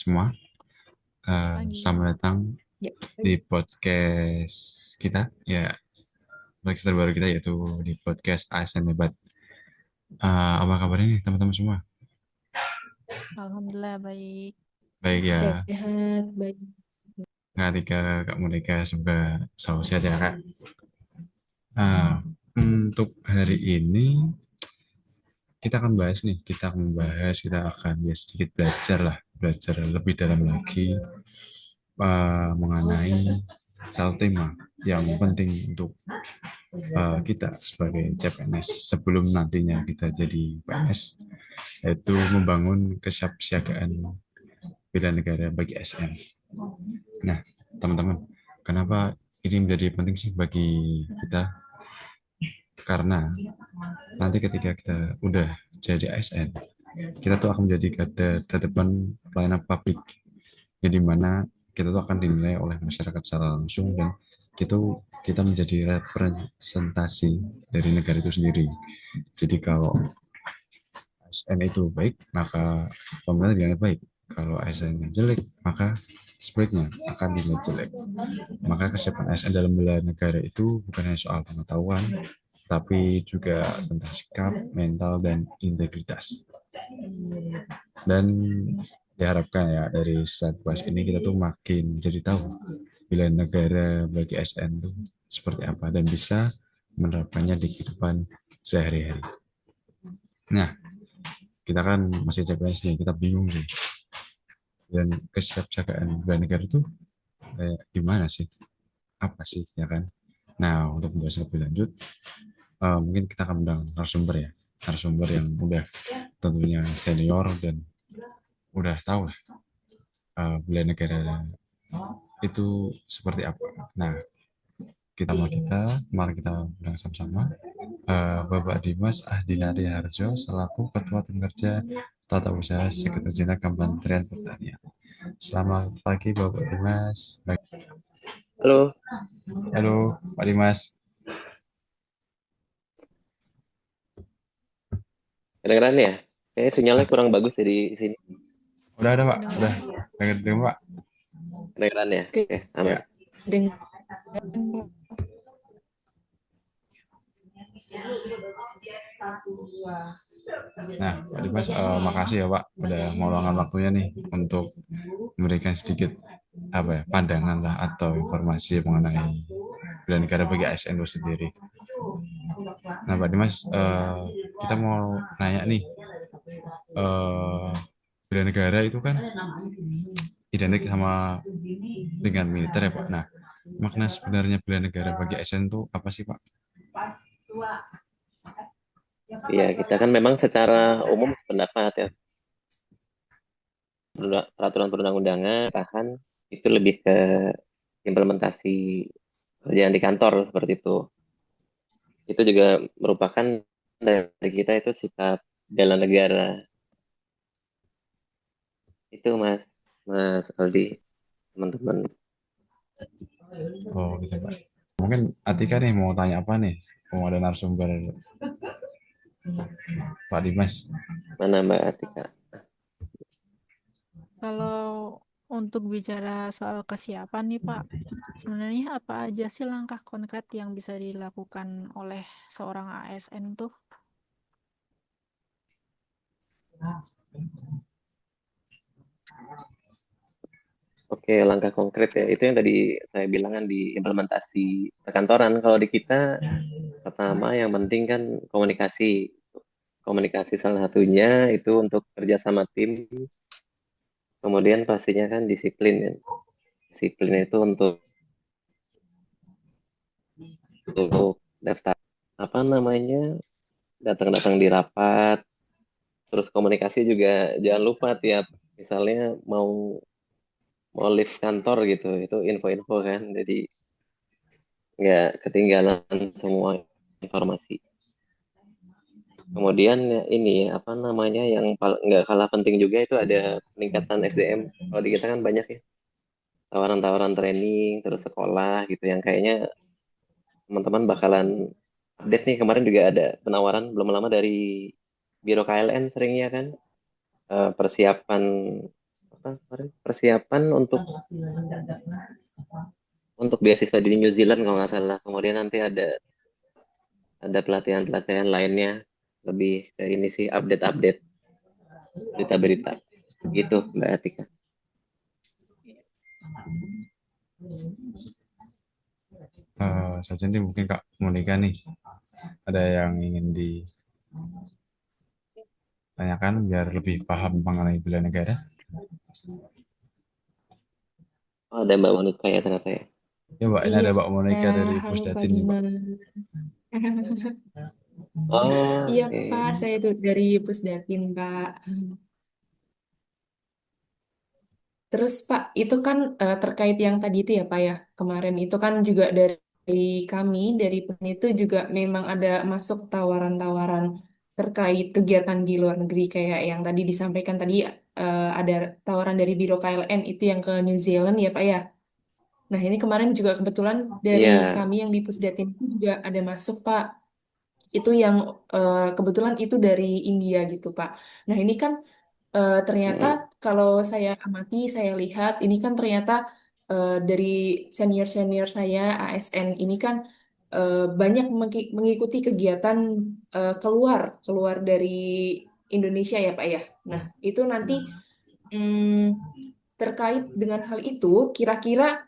semua. Pagi. Selamat datang Ya. di podcast kita, ya, podcast terbaru kita yaitu di podcast ASN Debat. Apa kabar ini teman-teman semua? Alhamdulillah baik. Baik ya, Sehat, baik. Kak Tika, Kak Monika, semoga selalu sehat ya Kak. Ah, untuk hari ini kita akan ya sedikit belajar lah, belajar lebih dalam lagi mengenai satu tema yang penting untuk kita sebagai CPNS sebelum nantinya kita jadi PNS, yaitu membangun kesiapsiagaan bela negara bagi ASN. Nah, teman-teman, kenapa ini menjadi penting sih bagi kita? Karena nanti ketika kita udah jadi ASN, kita tuh akan menjadi garda terdepan pelayanan publik, yang dimana kita tuh akan dinilai oleh masyarakat secara langsung dan kita menjadi representasi dari negara itu sendiri. Jadi kalau ASN itu baik, maka pemerintah dinilai baik. Kalau ASN jelek, maka sebaliknya akan dinilai jelek. Maka kesiapan ASN dalam bela negara itu bukan hanya soal pengetahuan, tapi juga tentang sikap, mental, dan integritas. Dan diharapkan ya dari saat bahas ini kita tuh makin jadi tahu bela negara bagi ASN itu seperti apa dan bisa menerapkannya di kehidupan sehari-hari. Nah, kita kan masih CPNS nih, kita bingung sih. Dan kesiapsiagaan bela negara itu gimana sih? Apa sih, ya kan? Nah, untuk membahas lebih lanjut, mungkin kita akan undang narasumber ya. Narasumber yang udah tentunya senior dan udah tahu lah bela negara itu seperti apa. Nah, mari kita undang sama-sama Bapak Dimas Ahdinari Harjo selaku Ketua Tim Kerja Tata Usaha Sekretaris Jenderal Kementerian Pertanian. Selamat pagi Bapak Dimas. Baik. Halo, Halo Pak Dimas. kedengeran ya? Kayaknya sinyalnya Ah, kurang bagus ya di sini. udah ada Pak, udah Kedengeran. dengar Pak. Kedengeran ya? Oke, aman. Ya. Kedengeran. Nah, Pak Dimas, makasih ya Pak udah meluangkan waktunya nih untuk memberikan sedikit apa ya pandangan lah atau informasi mengenai bela negara bagi ASN itu sendiri. Nah, Pak Dimas, kita mau nanya nih, eh bela negara itu kan identik sama dengan militer ya Pak. Nah, makna sebenarnya bela negara bagi ASN itu apa sih Pak? Ya, kita kan memang secara umum sependapat ya, peraturan perundang-undangan, tahan, itu lebih ke implementasi kerjaan di kantor seperti itu. Itu juga merupakan dari kita itu sikap bela negara. Itu Mas Aldi, teman-teman. Oh gitu Pak. Mungkin Atika nih mau tanya apa nih? Mau ada narasumber Pak Dimas. Mana Mbak Atika? Kalau untuk bicara soal kesiapan nih Pak, sebenarnya apa aja sih langkah konkret yang bisa dilakukan oleh seorang ASN tuh? Oke, langkah konkret ya. Itu yang tadi saya bilang kan di implementasi perkantoran. Kalau di kita, pertama yang penting kan komunikasi. Komunikasi salah satunya itu untuk kerja sama tim. Kemudian pastinya kan disiplin ya. Disiplin itu untuk daftar apa namanya, datang-datang di rapat. Terus komunikasi juga jangan lupa tiap misalnya mau mau lift kantor gitu, itu info-info kan. Jadi nggak ketinggalan semua informasi. Kemudian ya, ini apa namanya yang nggak kalah penting juga itu ada peningkatan SDM. Kalau di kita kan banyak ya tawaran-tawaran training terus sekolah gitu yang kayaknya teman-teman bakalan update nih. Kemarin juga ada penawaran belum lama dari Biro KLN seringnya kan, persiapan apa kemarin persiapan untuk beasiswa di New Zealand kalau nggak salah. Kemudian nanti ada pelatihan-pelatihan lainnya, lebih ke ini sih, update-update berita-berita gitu Mbak Atika. Saja nih mungkin Kak Monika nih ada yang ingin ditanyakan biar lebih paham mengenai bela negara. Oh, ada Mbak Monika ya ternyata ya. Ya Mbak, ini Iya, ada Mbak Monika dari halo Pak Pusdatin nih Mbak. Dimas. Oh, Iya oke. Pak, saya tuh dari Pusdatin Pak. Terus Pak, itu kan terkait yang tadi itu ya Pak ya, kemarin itu kan juga dari kami, dari PUN itu juga memang ada masuk tawaran-tawaran terkait kegiatan di luar negeri kayak yang tadi disampaikan tadi ada tawaran dari Biro KLN itu yang ke New Zealand ya Pak ya. Nah ini kemarin juga kebetulan dari Iya. kami yang di Pusdatin itu juga ada masuk Pak. Itu yang kebetulan itu dari India gitu Pak. Nah ini kan ternyata Mm-mm. kalau saya amati, saya lihat ini kan ternyata dari senior-senior saya ASN ini kan banyak mengikuti kegiatan keluar keluar dari Indonesia ya Pak ya. Nah itu nanti terkait dengan hal itu, kira-kira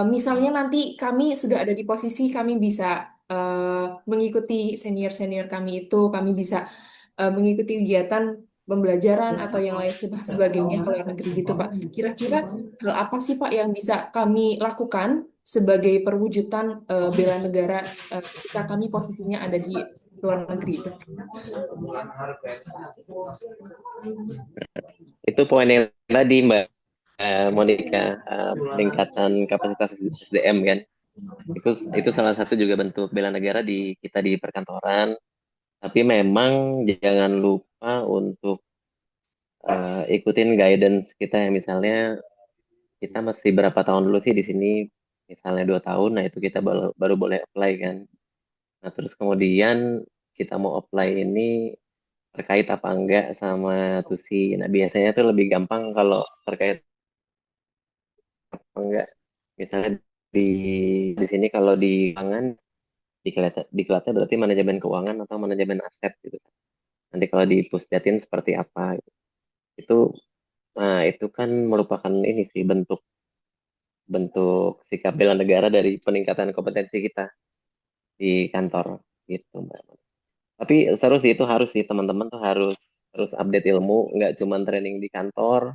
misalnya nanti kami sudah ada di posisi kami bisa mengikuti senior-senior kami itu, kami bisa mengikuti kegiatan pembelajaran atau yang lain sebagainya ke luar negeri gitu, Pak. Kira-kira hal apa sih, Pak, yang bisa kami lakukan sebagai perwujudan bela negara ketika kami posisinya ada di luar negeri itu? Itu poin yang tadi Mbak Monika, peningkatan kapasitas SDM kan. Itu salah satu juga bentuk bela negara di kita di perkantoran. Tapi memang jangan lupa untuk ikutin guidance kita yang misalnya kita masih berapa tahun dulu sih di sini, misalnya 2 tahun, nah itu kita baru boleh apply kan. Nah terus kemudian kita mau apply ini terkait apa enggak sama TUSI. Nah biasanya tuh lebih gampang kalau terkait apa enggak. Misalnya di di sini kalau di keuangan diklatnya berarti manajemen keuangan atau manajemen aset gitu. Nanti kalau di Pusdatin seperti apa gitu. Itu nah itu kan merupakan ini sih bentuk bentuk sikap bela negara dari peningkatan kompetensi kita di kantor gitu Mbak. Tapi seru sih itu harus sih teman-teman tuh harus terus update ilmu, nggak cuma training di kantor.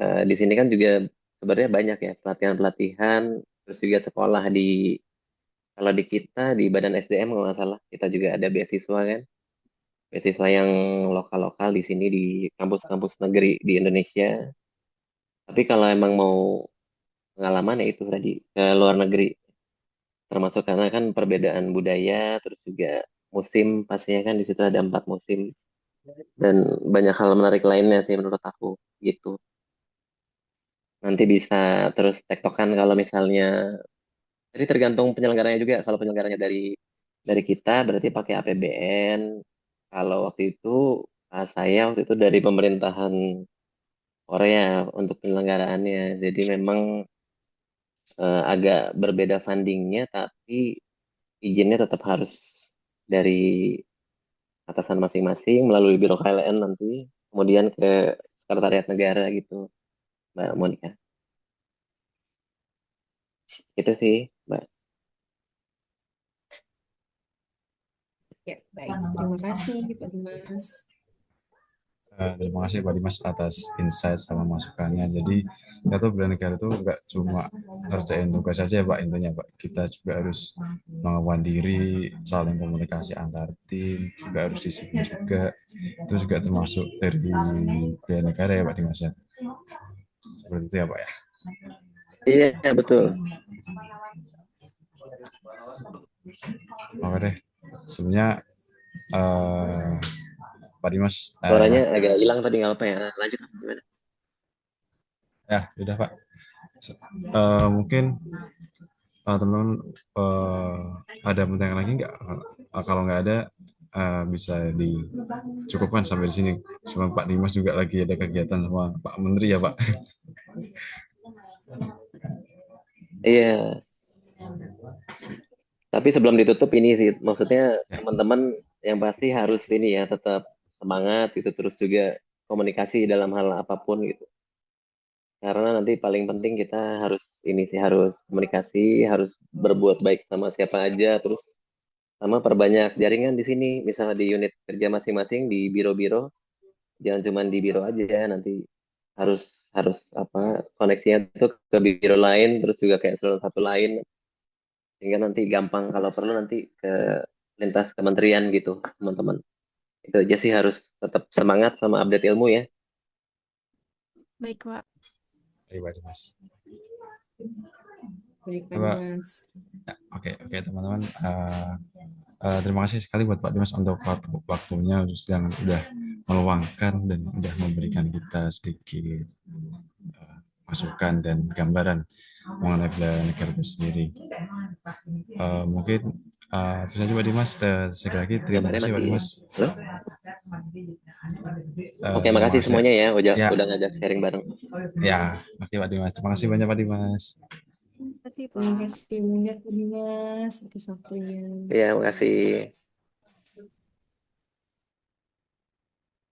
Di sini kan juga sebenarnya banyak ya pelatihan-pelatihan, terus juga sekolah kalau di kita di Badan SDM kalau nggak salah kita juga ada beasiswa kan, beasiswa yang lokal-lokal di sini di kampus-kampus negeri di Indonesia. Tapi kalau emang mau pengalaman ya itu tadi ke luar negeri, termasuk karena kan perbedaan budaya, terus juga musim pastinya kan di situ ada 4 musim dan banyak hal menarik lainnya sih menurut aku gitu. Nanti bisa terus tektokan kalau misalnya, jadi tergantung penyelenggaranya juga. Kalau penyelenggaranya dari kita berarti pakai APBN. Kalau waktu itu saya waktu itu dari pemerintahan Korea untuk penyelenggaraannya. Jadi memang agak berbeda fundingnya, tapi izinnya tetap harus dari atasan masing-masing melalui Biro KLN nanti, kemudian ke Sekretariat Negara gitu, Mbak Monika. Itu sih, Mbak. Ya, baik. Terima kasih, Pak Dimas. Terima kasih Pak Dimas atas insight sama masukannya. Jadi kita tuh bela negara tuh nggak cuma ngerjain tugas saja ya Pak, intinya Pak. Kita juga harus melawan diri, saling komunikasi antar tim, juga harus disiplin juga. Itu juga termasuk dari bela negara ya Pak Dimas ya. Seperti itu ya Pak ya. Iya, betul. Oke deh. Sebenarnya Pak Dimas, Suaranya agak hilang tadi nggak apa ya. Lanjut gimana? ya udah Pak. Mungkin teman-teman ada pertanyaan lagi nggak? Kalau nggak ada, bisa dicukupkan sampai di sini. Cuma Pak Dimas juga lagi ada kegiatan sama Pak Menteri ya Pak. Iya, tapi sebelum ditutup ini sih, maksudnya Ya, teman-teman yang pasti harus ini ya, tetap semangat gitu, terus juga komunikasi dalam hal apapun gitu. Karena nanti paling penting kita harus ini sih, harus komunikasi, harus berbuat baik sama siapa aja, terus sama perbanyak jaringan di sini, misalnya di unit kerja masing-masing, di biro-biro, jangan cuma di biro aja, nanti harus harus apa koneksinya tuh ke biro lain, terus juga kayak salah satu lain, sehingga nanti gampang kalau perlu nanti ke lintas kementerian gitu, teman-teman. Itu aja sih, harus tetap semangat sama update ilmu ya. Baik, Pak. Pak Dimas. Baik, Pak Pak, Dimas. ya, oke teman-teman. Terima kasih sekali buat Pak Dimas untuk waktunya, terus yang udah meluangkan dan udah memberikan kita sedikit masukan dan gambaran mengenai bela negara itu sendiri. Mungkin itu saja Pak Dimas. Sekali lagi terima Gambarnya kasih Pak mati ya. Dimas. Halo? Oke, Yang makasih mau semuanya ya, ya, udah ngajak sharing bareng. ya, oke Pak Dimas. Terima kasih banyak Pak Dimas. Terima kasih, Terima Pak. kasih banyak, Pak Dimas, atas waktunya. Ya, makasih.